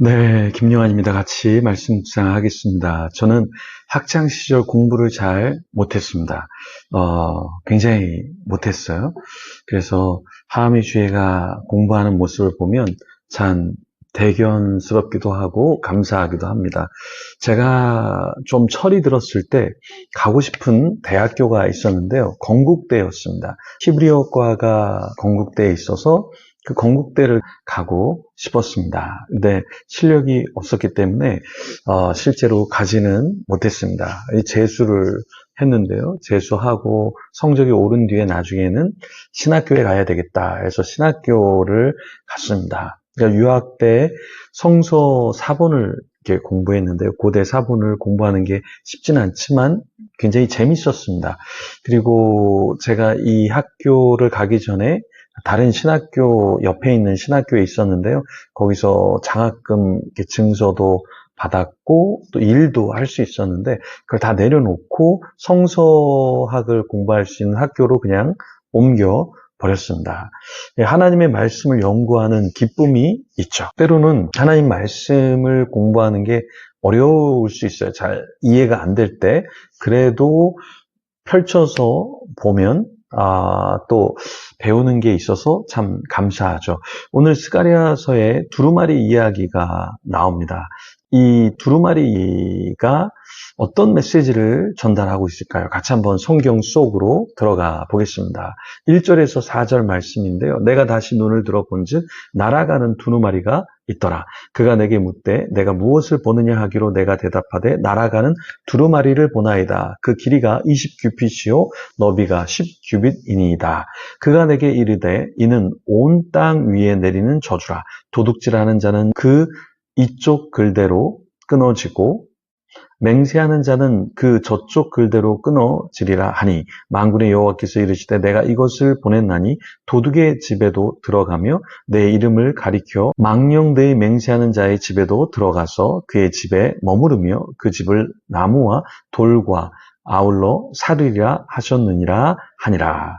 네, 김용환입니다. 같이 말씀 묵상하겠습니다. 저는 학창 시절 공부를 잘 못했습니다. 굉장히 못했어요. 그래서 하암이 주애가 공부하는 모습을 보면 참 대견스럽기도 하고 감사하기도 합니다. 제가 좀 철이 들었을 때 가고 싶은 대학교가 있었는데요. 건국대였습니다. 히브리어과가 건국대에 있어서 그 건국대를 가고 싶었습니다. 근데 실력이 없었기 때문에 실제로 가지는 못했습니다. 재수를 했는데요. 재수하고 성적이 오른 뒤에 나중에는 신학교에 가야 되겠다 해서 신학교를 갔습니다. 그러니까 유학 때 성서 사본을 이렇게 공부했는데요. 고대 사본을 공부하는 게 쉽지는 않지만 굉장히 재밌었습니다. 그리고 제가 이 학교를 가기 전에 다른 신학교 옆에 있는 신학교에 있었는데요. 거기서 장학금 증서도 받았고 또 일도 할 수 있었는데 그걸 다 내려놓고 성서학을 공부할 수 있는 학교로 그냥 옮겨 버렸습니다. 하나님의 말씀을 연구하는 기쁨이 있죠. 때로는 하나님 말씀을 공부하는 게 어려울 수 있어요. 잘 이해가 안 될 때. 그래도 펼쳐서 보면 또 배우는 게 있어서 참 감사하죠. 오늘 스가랴서에 두루마리 이야기가 나옵니다. 이 두루마리가 어떤 메시지를 전달하고 있을까요? 같이 한번 성경 속으로 들어가 보겠습니다. 1절에서 4절 말씀인데요. 내가 다시 눈을 들어본즉 날아가는 두루마리가 있더라. 그가 내게 묻되 내가 무엇을 보느냐 하기로 내가 대답하되 날아가는 두루마리를 보나이다. 그 길이가 20규빗이요 너비가 10규빗이니이다. 그가 내게 이르되 이는 온 땅 위에 내리는 저주라. 도둑질하는 자는 그 이쪽 글대로 끊어지고 맹세하는 자는 그 저쪽 글대로 끊어지리라 하니 만군의 여호와께서 이르시되 내가 이것을 보냈나니 도둑의 집에도 들어가며 내 이름을 가리켜 망령되이 맹세하는 자의 집에도 들어가서 그의 집에 머무르며 그 집을 나무와 돌과 아울러 사르리라 하셨느니라 하니라.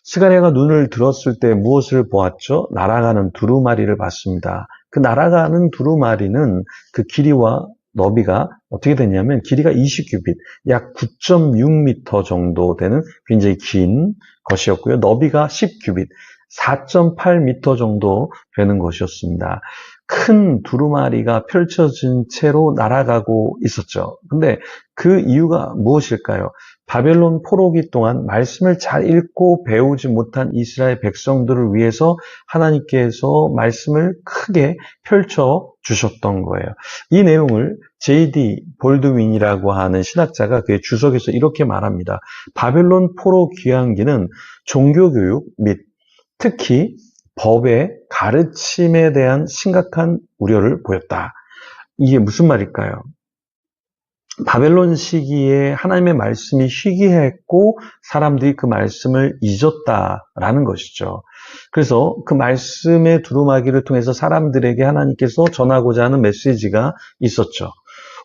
스가랴가 눈을 들었을 때 무엇을 보았죠? 날아가는 두루마리를 봤습니다. 그 날아가는 두루마리는 그 길이와 너비가 어떻게 되냐면 길이가 20규빗, 약 9.6m 정도 되는 굉장히 긴 것이었고요. 너비가 10규빗, 4.8m 정도 되는 것이었습니다. 큰 두루마리가 펼쳐진 채로 날아가고 있었죠. 근데 그 이유가 무엇일까요? 바벨론 포로기 동안 말씀을 잘 읽고 배우지 못한 이스라엘 백성들을 위해서 하나님께서 말씀을 크게 펼쳐 주셨던 거예요. 이 내용을 J.D. 볼드윈이라고 하는 신학자가 그의 주석에서 이렇게 말합니다. 바벨론 포로 귀환기는 종교교육 및 특히 법의 가르침에 대한 심각한 우려를 보였다. 이게 무슨 말일까요? 바벨론 시기에 하나님의 말씀이 희귀했고 사람들이 그 말씀을 잊었다라는 것이죠. 그래서 그 말씀의 두루마기를 통해서 사람들에게 하나님께서 전하고자 하는 메시지가 있었죠.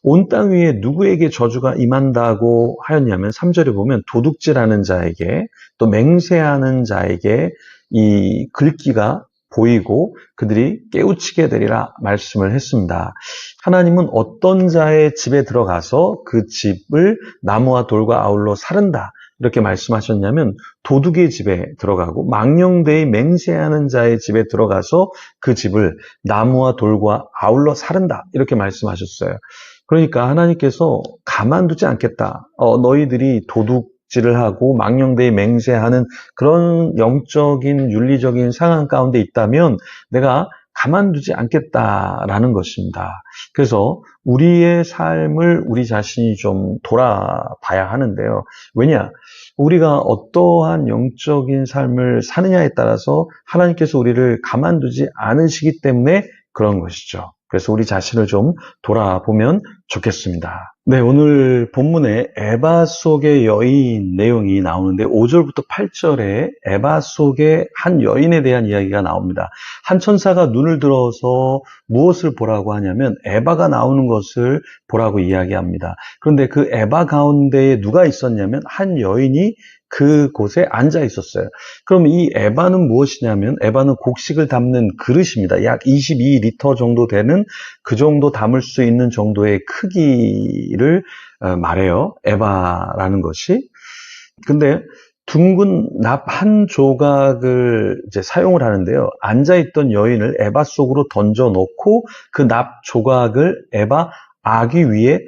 온 땅 위에 누구에게 저주가 임한다고 하였냐면 3절에 보면 도둑질하는 자에게 또 맹세하는 자에게 이 글귀가 보이고 그들이 깨우치게 되리라 말씀을 했습니다. 하나님은 어떤 자의 집에 들어가서 그 집을 나무와 돌과 아울러 사른다 이렇게 말씀하셨냐면 도둑의 집에 들어가고 망령되이 맹세하는 자의 집에 들어가서 그 집을 나무와 돌과 아울러 사른다 이렇게 말씀하셨어요. 그러니까 하나님께서 가만두지 않겠다. 너희들이 도둑질을 하고 망령되이 맹세하는 그런 영적인 윤리적인 상황 가운데 있다면 내가 가만두지 않겠다라는 것입니다. 그래서 우리의 삶을 우리 자신이 좀 돌아봐야 하는데요. 왜냐? 우리가 어떠한 영적인 삶을 사느냐에 따라서 하나님께서 우리를 가만두지 않으시기 때문에 그런 것이죠. 그래서 우리 자신을 좀 돌아보면 좋겠습니다. 네, 오늘 본문에 에바 속의 여인 내용이 나오는데 5절부터 8절에 에바 속의 한 여인에 대한 이야기가 나옵니다. 한 천사가 눈을 들어서 무엇을 보라고 하냐면 에바가 나오는 것을 보라고 이야기합니다. 그런데 그 에바 가운데에 누가 있었냐면 한 여인이 그곳에 앉아 있었어요. 그럼 이 에바는 무엇이냐면 에바는 곡식을 담는 그릇입니다. 약 22리터 정도 되는 그 정도 담을 수 있는 정도의 크기를 말해요. 에바라는 것이. 근데 둥근 납 한 조각을 이제 사용을 하는데요. 앉아있던 여인을 에바 속으로 던져 놓고 그 납 조각을 에바 아기 위에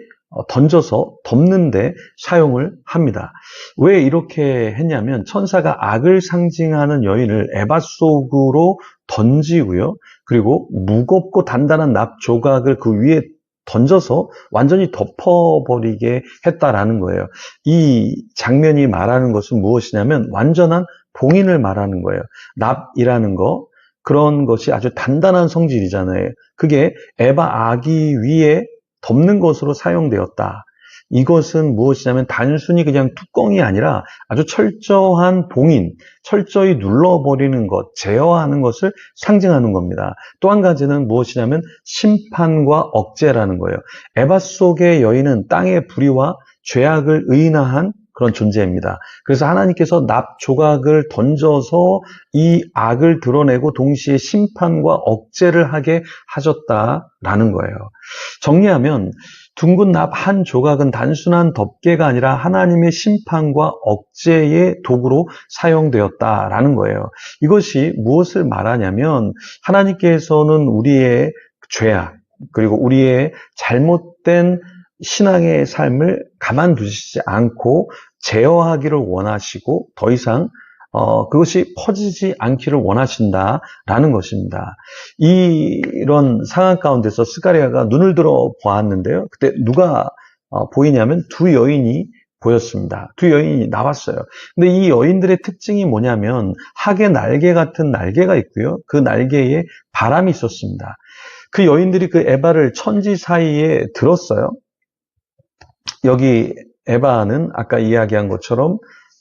던져서 덮는데 사용을 합니다. 왜 이렇게 했냐면 천사가 악을 상징하는 여인을 에바 속으로 던지고요. 그리고 무겁고 단단한 납 조각을 그 위에 던져서 완전히 덮어버리게 했다라는 거예요. 이 장면이 말하는 것은 무엇이냐면 완전한 봉인을 말하는 거예요. 납이라는 거, 그런 것이 아주 단단한 성질이잖아요. 그게 에바 아기 위에 덮는 것으로 사용되었다. 이것은 무엇이냐면 단순히 그냥 뚜껑이 아니라 아주 철저한 봉인, 철저히 눌러버리는 것, 제어하는 것을 상징하는 겁니다. 또 한 가지는 무엇이냐면 심판과 억제라는 거예요. 에바 속의 여인은 땅의 불의와 죄악을 의인화한 그런 존재입니다. 그래서 하나님께서 납 조각을 던져서 이 악을 드러내고 동시에 심판과 억제를 하게 하셨다라는 거예요. 정리하면 둥근 납 한 조각은 단순한 덮개가 아니라 하나님의 심판과 억제의 도구로 사용되었다라는 거예요. 이것이 무엇을 말하냐면 하나님께서는 우리의 죄악 그리고 우리의 잘못된 신앙의 삶을 가만두시지 않고 제어하기를 원하시고 더 이상 그것이 퍼지지 않기를 원하신다라는 것입니다. 이런 상황 가운데서 스가랴가 눈을 들어 보았는데요. 그때 누가 보이냐면 두 여인이 보였습니다. 두 여인이 나왔어요. 근데 이 여인들의 특징이 뭐냐면 학의 날개 같은 날개가 있고요. 그 날개에 바람이 있었습니다. 그 여인들이 그 에바를 천지 사이에 들었어요. 여기 에바는 아까 이야기한 것처럼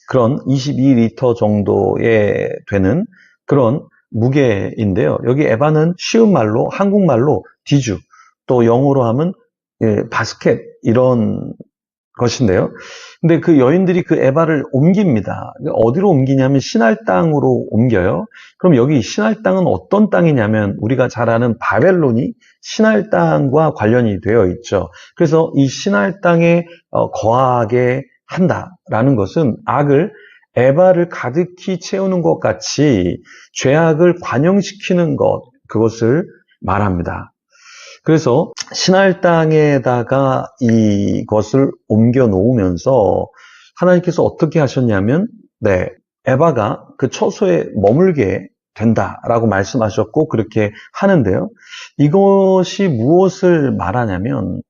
그런 22리터 정도에 되는 그런 무게인데요. 여기 에바는 쉬운 말로 한국말로 디주, 또 영어로 하면 바스켓 이런 것인데요. 근데 그 여인들이 그 에바를 옮깁니다. 어디로 옮기냐면 신할 땅으로 옮겨요. 그럼 여기 신할 땅은 어떤 땅이냐면 우리가 잘 아는 바벨론이 신할 땅과 관련이 되어 있죠. 그래서 이 신할 땅에 거하게 한다라는 것은 악을 에바를 가득히 채우는 것 같이 죄악을 관영시키는 것, 그것을 말합니다. 그래서 신할 땅에다가 이것을 옮겨 놓으면서 하나님께서 어떻게 하셨냐면 에바가 그 처소에 머물게 된다라고 말씀하셨고 그렇게 하는데요. 이것이 무엇을 말하냐면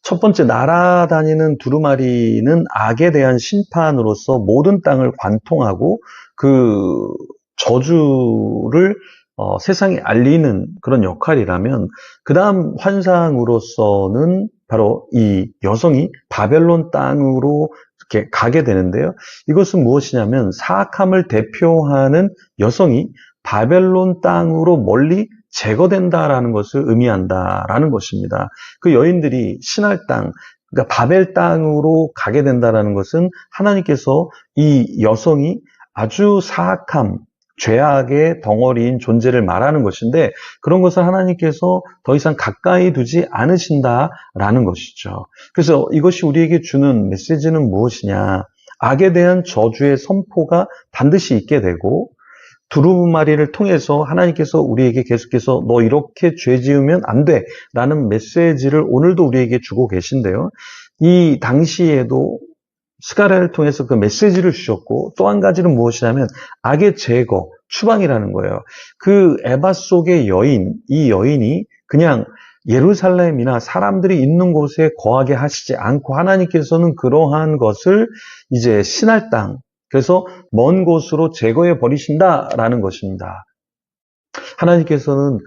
첫 번째, 날아다니는 두루마리는 악에 대한 심판으로서 모든 땅을 관통하고 그 저주를 세상에 알리는 그런 역할이라면 그 다음 환상으로서는 바로 이 여성이 바벨론 땅으로 이렇게 가게 되는데요. 이것은 무엇이냐면 사악함을 대표하는 여성이 바벨론 땅으로 멀리 제거된다라는 것을 의미한다라는 것입니다. 그 여인들이 신할 땅, 그러니까 바벨 땅으로 가게 된다라는 것은 하나님께서 이 여성이 아주 사악함, 죄악의 덩어리인 존재를 말하는 것인데 그런 것을 하나님께서 더 이상 가까이 두지 않으신다라는 것이죠. 그래서 이것이 우리에게 주는 메시지는 무엇이냐? 악에 대한 저주의 선포가 반드시 있게 되고 두루마리를 통해서 하나님께서 우리에게 계속해서 너 이렇게 죄 지으면 안 돼 라는 메시지를 오늘도 우리에게 주고 계신데요. 이 당시에도 스가랴를 통해서 그 메시지를 주셨고 또 한 가지는 무엇이냐면 악의 제거, 추방이라는 거예요. 그 에바 속의 여인, 이 여인이 그냥 예루살렘이나 사람들이 있는 곳에 거하게 하시지 않고 하나님께서는 그러한 것을 이제 신할 땅, 그래서 먼 곳으로 제거해 버리신다라는 것입니다. 하나님께서는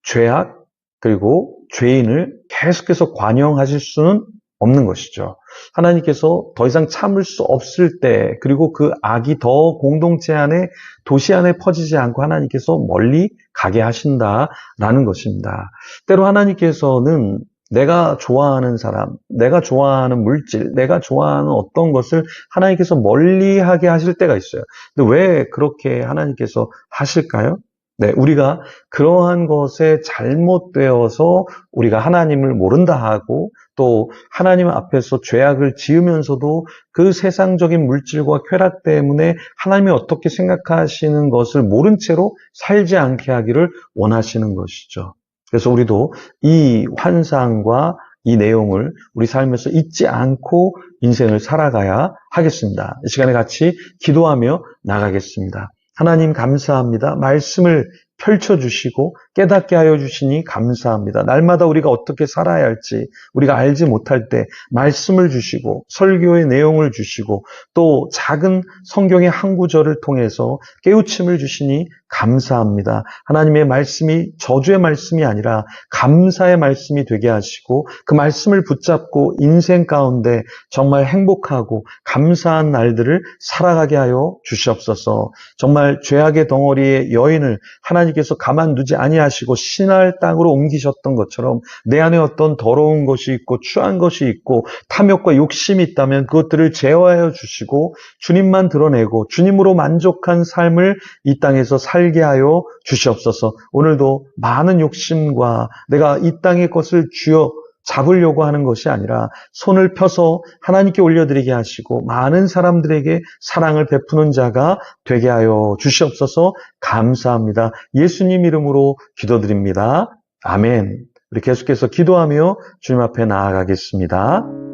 죄악 그리고 죄인을 계속해서 관영하실 수는 없는 것이죠. 하나님께서 더 이상 참을 수 없을 때 그리고 그 악이 더 공동체 안에 도시 안에 퍼지지 않고 하나님께서 멀리 가게 하신다라는 것입니다. 때로 하나님께서는 내가 좋아하는 사람, 내가 좋아하는 물질, 내가 좋아하는 어떤 것을 하나님께서 멀리하게 하실 때가 있어요. 근데 왜 그렇게 하나님께서 하실까요? 네, 우리가 그러한 것에 잘못되어서 우리가 하나님을 모른다 하고 또 하나님 앞에서 죄악을 지으면서도 그 세상적인 물질과 쾌락 때문에 하나님이 어떻게 생각하시는 것을 모른 채로 살지 않게 하기를 원하시는 것이죠. 그래서 우리도 이 환상과 이 내용을 우리 삶에서 잊지 않고 인생을 살아가야 하겠습니다. 이 시간에 같이 기도하며 나가겠습니다. 하나님 감사합니다. 말씀을 펼쳐주시고 깨닫게 하여 주시니 감사합니다. 날마다 우리가 어떻게 살아야 할지 우리가 알지 못할 때 말씀을 주시고 설교의 내용을 주시고 또 작은 성경의 한 구절을 통해서 깨우침을 주시니 감사합니다. 하나님의 말씀이 저주의 말씀이 아니라 감사의 말씀이 되게 하시고 그 말씀을 붙잡고 인생 가운데 정말 행복하고 감사한 날들을 살아가게 하여 주시옵소서. 정말 죄악의 덩어리의 여인을 하나님께서 가만두지 아니하시고 신할 땅으로 옮기셨던 것처럼 내 안에 어떤 더러운 것이 있고 추한 것이 있고 탐욕과 욕심이 있다면 그것들을 제어하여 주시고 주님만 드러내고 주님으로 만족한 삶을 이 땅에서 살게 하여 주시옵소서. 오늘도 많은 욕심과 내가 이 땅의 것을 쥐어 잡으려고 하는 것이 아니라 손을 펴서 하나님께 올려드리게 하시고 많은 사람들에게 사랑을 베푸는 자가 되게 하여 주시옵소서. 감사합니다. 예수님 이름으로 기도드립니다. 아멘. 우리 계속해서 기도하며 주님 앞에 나아가겠습니다.